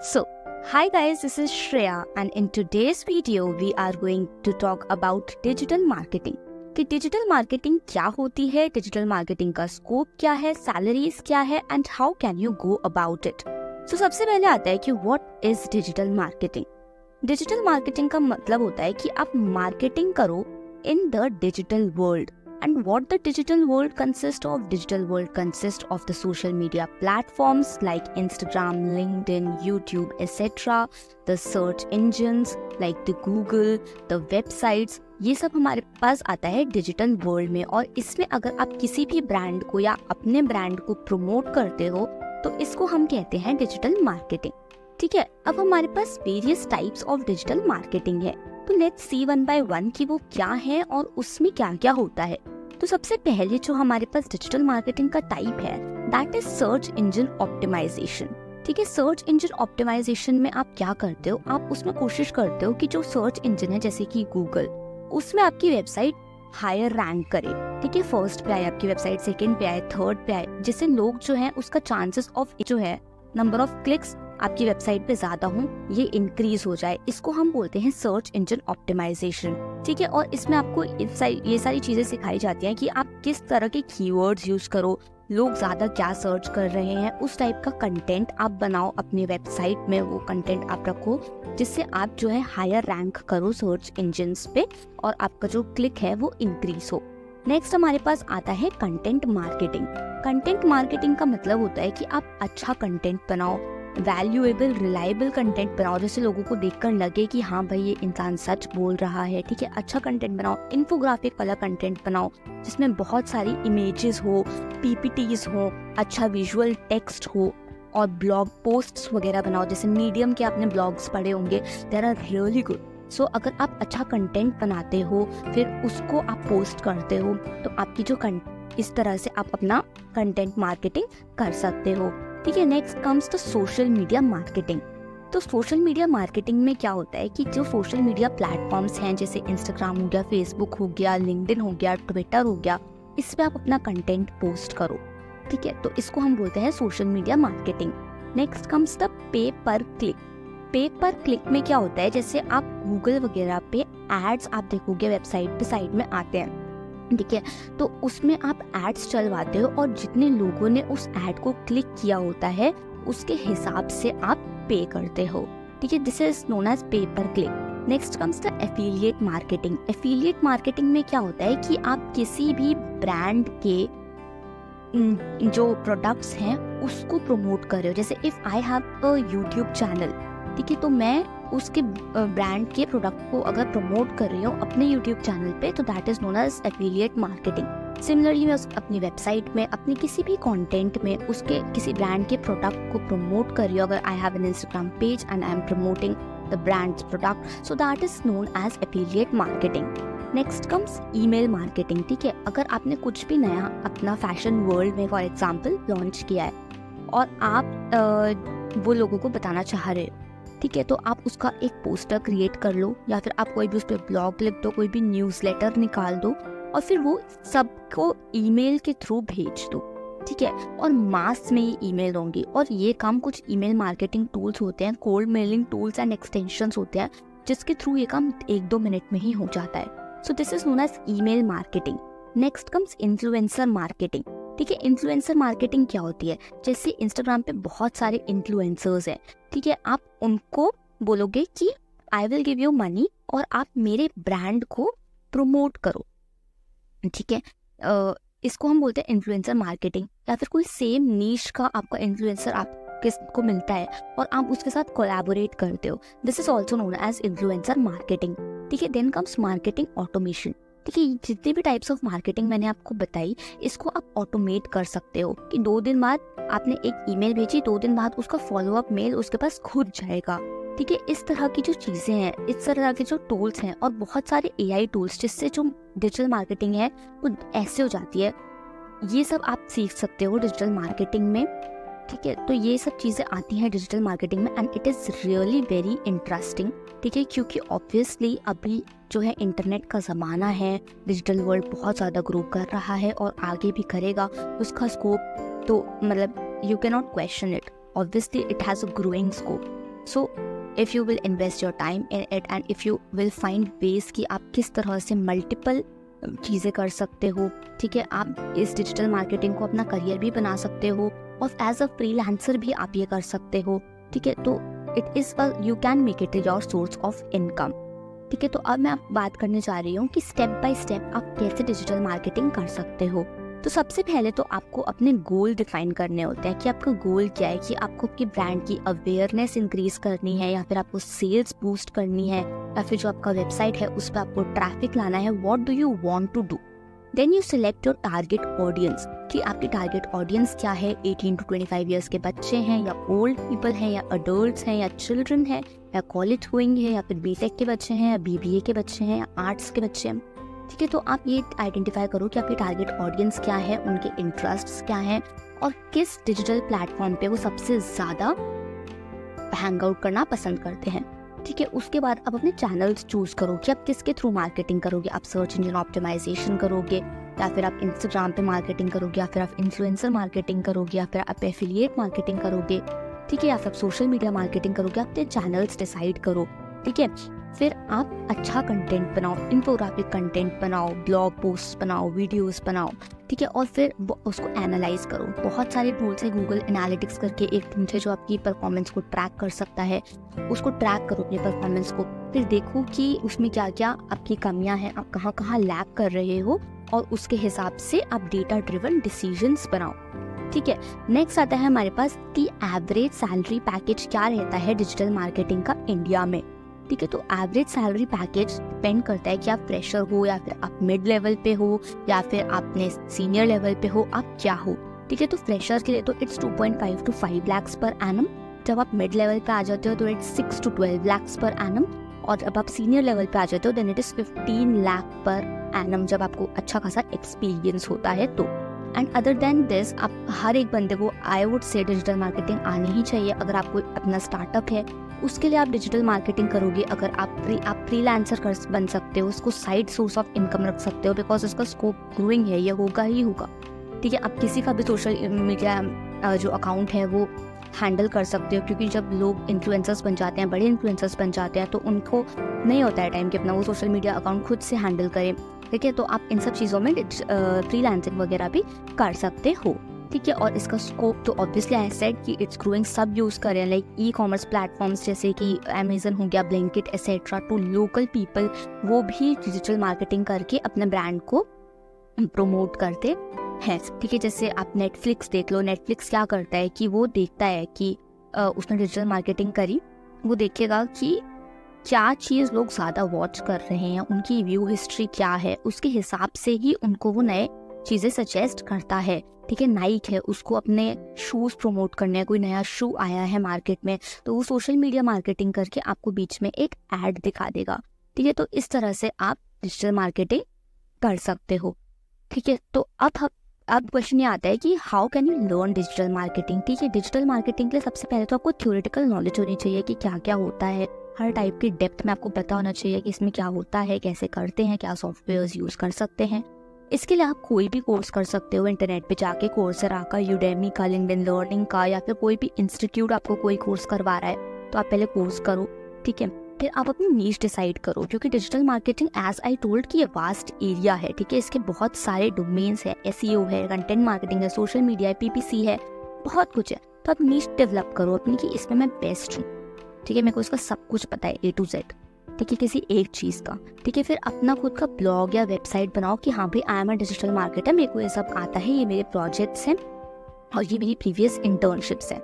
So, hi guys, this is Shreya and in today's video we are going to talk about digital marketing. कि digital marketing क्या होती है, digital marketing का scope क्या है, salaries क्या है and how can you go about it. So सबसे पहले आता है कि what is digital marketing. Digital marketing का मतलब होता है कि आप मार्केटिंग करो in the digital world. And what the digital world consists of? Digital world consists of the social media platforms like Instagram, LinkedIn, YouTube, etc. The search engines like the Google, the websites. ये सब हमारे पास आता है digital world में. और इसमें अगर आप किसी भी ब्रांड को या अपने ब्रांड को प्रमोट करते हो तो इसको हम कहते हैं डिजिटल मार्केटिंग. ठीक है, अब हमारे पास various types of digital marketing है. तो let's see one by one कि वो क्या है और उसमें क्या क्या होता है. तो सबसे पहले जो हमारे पास डिजिटल मार्केटिंग का टाइप है that is search engine optimisation. ठीक है, सर्च इंजन ऑप्टिमाइजेशन में आप क्या करते हो, आप उसमें कोशिश करते हो कि जो सर्च इंजन है जैसे कि गूगल, उसमें आपकी वेबसाइट हायर रैंक करे. ठीक है, फर्स्ट पे आए आपकी वेबसाइट, सेकंड पे आए, थर्ड पे आए, जिससे लोग जो है उसका चांसेस ऑफ जो है नंबर ऑफ क्लिक्स आपकी वेबसाइट पे ज्यादा हो, ये इंक्रीज हो जाए. इसको हम बोलते हैं सर्च इंजन ऑप्टिमाइजेशन. ठीक है, और इसमें आपको ये सारी चीजें सिखाई जाती हैं कि आप किस तरह के कीवर्ड्स यूज करो, लोग ज्यादा क्या सर्च कर रहे हैं, उस टाइप का कंटेंट आप बनाओ अपनी वेबसाइट में, वो कंटेंट आप रखो जिससे आप जो है हायर रैंक करो सर्च इंजन्स पे और आपका जो क्लिक है वो इंक्रीज हो. नेक्स्ट हमारे पास आता है कंटेंट मार्केटिंग. कंटेंट मार्केटिंग का मतलब होता है कि आप अच्छा कंटेंट बनाओ, वैल्यूएबल रिलायबल कंटेंट बनाओ, जैसे लोगों को देखकर लगे कि हाँ भाई ये इंसान सच बोल रहा है. ठीक है, अच्छा कंटेंट बनाओ, इन्फोग्राफिक वाला कंटेंट बनाओ जिसमें बहुत सारी इमेजेस हो, पीपीटीज हो, अच्छा विजुअल टेक्स्ट हो, और ब्लॉग पोस्ट्स वगैरह बनाओ. जैसे मीडियम के आपने ब्लॉग्स पढ़े होंगे, देयर आर रियली गुड. सो अगर आप अच्छा कंटेंट बनाते हो फिर उसको आप पोस्ट करते हो तो आपकी जो इस तरह से आप अपना कंटेंट मार्केटिंग कर सकते हो. ठीक है, next comes the social media marketing. तो सोशल मीडिया मार्केटिंग में क्या होता है कि जो सोशल मीडिया प्लेटफॉर्म्स हैं जैसे इंस्टाग्राम हो गया, फेसबुक हो गया, लिंक्डइन हो गया, ट्विटर हो गया, इस पे आप अपना कंटेंट पोस्ट करो. ठीक है, तो इसको हम बोलते हैं social media marketing. Next comes the pay पर क्लिक. पे पर क्लिक में क्या होता है, जैसे आप गूगल वगैरह पे एड्स आप देखोगे वेबसाइट पे साइड में आते हैं. ठीक है, तो उसमें आप एड्स चलवाते हो और जितने लोगों ने उस एड को क्लिक किया होता है उसके हिसाब से आप पे करते हो. ठीक है, दिस इज नोन एज पे पर click. Next comes the affiliate marketing. Affiliate marketing में क्या होता है कि आप किसी भी ब्रांड के जो प्रोडक्ट्स हैं उसको प्रमोट कर रहे हो. जैसे if I have a YouTube channel, ठीक है, तो मैं उसके ब्रांड के प्रोडक्ट को अगर प्रमोट कर रही हूँ अपने यूट्यूब चैनल पे तो that is known as affiliate marketing. Similarly मैं अपनी वेबसाइट में, अपने किसी भी कंटेंट में उसके किसी ब्रांड के प्रोडक्ट को प्रमोट कर रही हूँ. अगर I have an Instagram page and I am promoting the brands product, so that is known as affiliate marketing. Next comes email marketing. ठीक है, अगर आपने कुछ भी नया अपना फैशन वर्ल्ड में फॉर एग्जांपल लॉन्च किया है और आप वो लोगों को बताना चाह रहे हो, ठीक है, तो आप उसका एक पोस्टर क्रिएट कर लो या फिर आप कोई भी उस पर ब्लॉग लिख दो, कोई भी न्यूज़लेटर निकाल दो और फिर वो सबको ईमेल के थ्रू भेज दो. ठीक है, और मास में ये ईमेल होंगी और ये काम कुछ ईमेल मार्केटिंग टूल्स होते हैं, cold mailing tools and extensions होते हैं जिसके थ्रू ये काम 1-2 मिनट में ही हो जाता है. So this is known as email marketing. Next comes influencer marketing. ठीक है, इन्फ्लुएंसर मार्केटिंग क्या होती है, जैसे इंस्टाग्राम पे बहुत सारे इन्फ्लुएंसर्स हैं. ठीक है, आप उनको बोलोगे कि I will give you money और आप मेरे ब्रांड को प्रमोट करो. ठीक है, इसको हम बोलते हैं इन्फ्लुएंसर मार्केटिंग. या फिर कोई सेम नीश का आपका इन्फ्लुएंसर आपको मिलता है और आप उसके साथ कोलैबोरेट करते हो, this is also known as influencer marketing. ठीक है, देन कम्स मार्केटिंग ऑटोमेशन. ठीक है, जितनी भी टाइप्स ऑफ मार्केटिंग मैंने आपको बताई इसको आप ऑटोमेट कर सकते हो कि 2 दिन बाद आपने एक ईमेल भेजी, 2 दिन बाद उसका फॉलोअप मेल उसके पास खुद जाएगा. ठीक है, इस तरह की जो चीजें हैं, इस तरह के जो टूल्स हैं और बहुत सारे एआई टूल्स जिससे जो डिजिटल मार्केटिंग है वो ऐसे हो जाती है, ये सब आप सीख सकते हो डिजिटल मार्केटिंग में. ठीक है, तो ये सब चीज़ें आती हैं डिजिटल मार्केटिंग में and it is really very interesting. ठीक है, क्योंकि ऑब्वियसली अभी जो है इंटरनेट का ज़माना है, डिजिटल वर्ल्ड बहुत ज़्यादा ग्रो कर रहा है और आगे भी करेगा. उसका स्कोप तो मतलब you can not question it, obviously it has a growing scope. So if you will invest your time in it and if you will find ways कि आप किस तरह से मल्टीपल चीज़ें कर सकते हो, ठीक है, आप इस डिजिटल मार्केटिंग को अपना करियर भी बना सकते हो और एज अ फ्रीलांसर भी आप ये कर सकते हो, ठीक है, तो it is you can make it your source of income, ठीक है। तो अब मैं आप बात करने जा रही हूँ कि स्टेप बाय स्टेप आप कैसे डिजिटल मार्केटिंग कर सकते हो। तो सबसे पहले तो आपको अपने गोल डिफाइन करने होते हैं कि आपका गोल क्या है, कि आपको आपकी ब्रांड की अवेयरनेस इंक्रीज करनी है या फिर आपको सेल्स बूस्ट करनी है या फिर जो आपका वेबसाइट है उस पर आपको ट्रैफिक लाना है। What do you want to do? Then you select your target audience, कि आपकी टारगेट ऑडियंस क्या है, 18 to 25 ईयर्स के बच्चे हैं या ओल्ड पीपल हैं या अडल्ट्स हैं या चिल्ड्रन है या कॉलेज गोइंग है या फिर बीटेक के बच्चे हैं या बीबीए के बच्चे हैं या आर्ट्स के बच्चे हैं, ठीक है। तो आप ये आइडेंटिफाई करो कि आपकी टारगेट ऑडियंस क्या है, उनके इंटरेस्ट्स क्या हैं और किस डिजिटल प्लेटफॉर्म पे वो सबसे ज़्यादा हैंग आउट करना पसंद करते हैं, ठीक है। उसके बाद आप अपने चैनल्स चूज करो कि आप किसके थ्रू मार्केटिंग करोगे। आप सर्च इंजन ऑप्टिमाइजेशन करोगे या फिर आप इंस्टाग्राम पे मार्केटिंग करोगे या फिर आप इन्फ्लुएंसर मार्केटिंग करोगे या फिर आप एफिलिएट मार्केटिंग करोगे, ठीक है, या फिर आप सोशल मीडिया मार्केटिंग करोगे। आप अपने चैनल्स डिसाइड करो, ठीक है। फिर आप अच्छा कंटेंट बनाओ, इन्फोग्राफिक कंटेंट बनाओ, ब्लॉग पोस्ट बनाओ, वीडियोस बनाओ, ठीक है, और फिर उसको एनालाइज करो। बहुत सारे टूल्स है, गूगल एनालिटिक्स करके एक टूल है जो आपकी परफॉर्मेंस को ट्रैक कर सकता है। उसको ट्रैक करो अपनी परफॉर्मेंस को, फिर देखो कि उसमें क्या क्या आपकी कमियां हैं, आप कहाँ कहाँ लैग कर रहे हो और उसके हिसाब से आप डेटा ड्रिवन डिसीजंस बनाओ, ठीक है। नेक्स्ट आता है हमारे पास कि एवरेज सैलरी पैकेज क्या रहता है डिजिटल मार्केटिंग का इंडिया में, ठीक है। तो एवरेज सैलरी पैकेज डिपेंड करता है कि आप फ्रेशर हो या फिर आप मिड लेवल पे हो या फिर आपने सीनियर लेवल पे हो, आप क्या हो, ठीक है। तो फ्रेशर के लिए तो it's 2.5 to 5 lakhs per annum, जब आप मिड लेवल पे आ जाते हो तो it's 6 to 12 lakhs per annum, और जब आप सीनियर लेवल पे आ जाते हो then it is 15 lakh per annum, जब आपको अच्छा खासा एक्सपीरियंस होता है तो। एंड अदर देन दिस, आप हर एक बंदे को I would say digital marketing आनी ही चाहिए। अगर आपको अपना स्टार्टअप है उसके लिए आप डिजिटल मार्केटिंग करोगे, अगर आप फ्रीलांसर बन सकते हो, उसको साइड सोर्स ऑफ इनकम रख सकते हो, बिकॉज उसका स्कोप ग्रोइंग है, ये होगा ही होगा, ठीक है। आप किसी का भी सोशल मीडिया जो अकाउंट है वो हैंडल कर सकते हो, क्योंकि जब लोग इन्फ्लुएंसर्स बन जाते हैं, बड़े इन्फ्लुएंसर्स बन जाते हैं, तो उनको नहीं होता है टाइम कि अपना वो सोशल मीडिया अकाउंट खुद से हैंडल करें, ठीक है। तो आप इन सब चीज़ों में फ्रीलांसिंग वगैरह भी कर सकते हो, ठीक है। और इसका स्कोप तो ऑब्वियसली आई सेड कि इट्स ग्रोइंग, सब यूज़ कर रहे हैं, लाइक ई कॉमर्स प्लेटफॉर्म्स जैसे कि अमेजन हो गया, Blinkit etcetera, to local people, वो भी डिजिटल मार्केटिंग करके अपने ब्रांड को प्रमोट करते हैं, ठीक है। जैसे आप नेटफ्लिक्स देख लो, नेटफ्लिक्स क्या करता है कि वो देखता है कि उसने डिजिटल मार्केटिंग करी, वो देखेगा कि क्या चीज़ लोग ज़्यादा वॉच कर रहे हैं, उनकी व्यू हिस्ट्री क्या है, उसके हिसाब से ही उनको वो नए चीज़ें सजेस्ट करता है, ठीक है। नाइक है, उसको अपने शूज़ प्रमोट करने हैं, कोई नया शू आया है मार्केट में, तो वो सोशल मीडिया मार्केटिंग करके आपको बीच में एक ऐड दिखा देगा, ठीक है। तो इस तरह से आप डिजिटल मार्केटिंग कर सकते हो, ठीक है। तो अब क्वेश्चन ये आता है कि how can you learn digital marketing, ठीक है। डिजिटल मार्केटिंग के लिए सबसे पहले तो आपको थ्योरेटिकल नॉलेज होनी चाहिए कि क्या क्या होता है, हर टाइप की डेप्थ में आपको पता होना चाहिए कि इसमें क्या होता है, कैसे करते हैं, क्या सॉफ्टवेयर्स यूज़ कर सकते हैं। इसके लिए आप कोई भी कोर्स कर सकते हो, इंटरनेट पे जाके कोर्सेरा का, यूडेमी का, लिंक्डइन लर्निंग का, या फिर कोई भी इंस्टीट्यूट आपको कोई कोर्स करवा रहा है तो आप पहले कोर्स करो, ठीक है। फिर आप अपनी नीश डिसाइड करो, क्योंकि digital marketing as I told कि ये वास्ट एरिया है, ठीक है। इसके बहुत सारे डोमेन्स है, एसईओ है, कंटेंट मार्केटिंग है, सोशल मीडिया है, पीपीसी है, बहुत कुछ है। तो आप नीश डेवलप करो अपनी कि इसमें मैं बेस्ट हूँ, ठीक है, मेरे को इसका सब कुछ पता है A to Z, ठीक है, किसी एक चीज़ का, ठीक है। फिर अपना खुद का ब्लॉग या वेबसाइट बनाओ कि हाँ भाई I am a digital marketer, मेरे को ये सब आता है, ये मेरे प्रोजेक्ट्स हैं और ये मेरी प्रीवियस इंटर्नशिप्स हैं,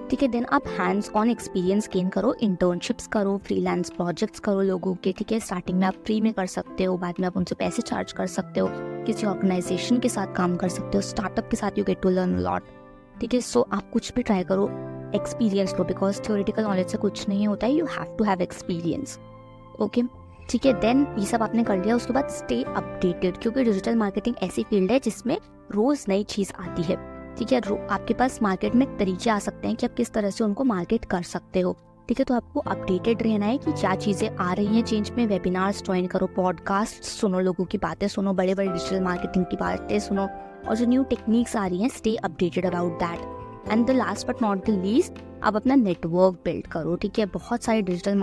ठीक है। देन आप हैंड्स ऑन एक्सपीरियंस गेन करो, इंटर्नशिप्स करो, फ्रीलांस प्रोजेक्ट्स करो लोगों के, ठीक है। स्टार्टिंग में आप फ्री में कर सकते हो, बाद में आप उनसे पैसे चार्ज कर सकते हो, किसी ऑर्गेनाइजेशन के साथ काम कर सकते हो, स्टार्टअप के साथ you get to learn lot, ठीक है। सो आप कुछ भी ट्राई करो, एक्सपीरियंस लो, बिकॉज थ्योरेटिकल नॉलेज से कुछ नहीं होता है, you have to have experience, okay, ठीक है। देन ये सब आपने कर लिया, उसके बाद स्टे अपडेटेड, क्योंकि डिजिटल मार्केटिंग ऐसी फील्ड है जिसमें रोज नई चीज आती है, ठीक है। आपके पास मार्केट में तरीके आ सकते हैं कि आप किस तरह से उनको मार्केट कर सकते हो, ठीक है। तो आपको अपडेटेड रहना है कि क्या चीजें आ रही हैं चेंज में। वेबिनार्स ज्वाइन करो, पॉडकास्ट सुनो, लोगों की बातें सुनो, बड़े बड़े डिजिटल मार्केटिंग की बातें सुनो, और जो न्यू टेक्निक्स आ रही हैं stay updated about that, and the last but not the least, आप अपना नेटवर्क बिल्ड करो, ठीक है। बहुत सारे डिजिटल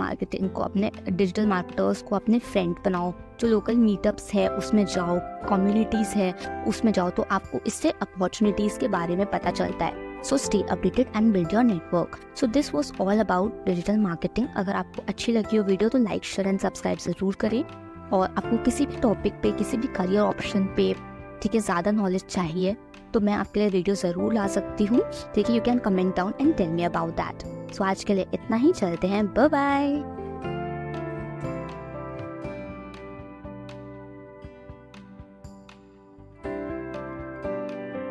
मार्केटर्स को अपने फ्रेंड बनाओ, जो लोकल मीटअप्स है उसमें जाओ, कम्युनिटीज़ है उसमें जाओ, तो आपको इससे अपॉर्चुनिटीज़ के बारे में पता चलता है। So stay updated and build your network. So this was all about digital marketing. अगर आपको अच्छी लगी हो वीडियो तो लाइक, शेयर एंड सब्सक्राइब ज़रूर करें। और आपको किसी भी टॉपिक पे, किसी भी करियर ऑप्शन पे, ठीक है, ज़्यादा नॉलेज चाहिए तो मैं आपके लिए वीडियो ज़रूर ला सकती हूँ, ठीक है। You can comment down and tell me about that. So आज के लिए इतना ही, चलते हैं, बाय बाय।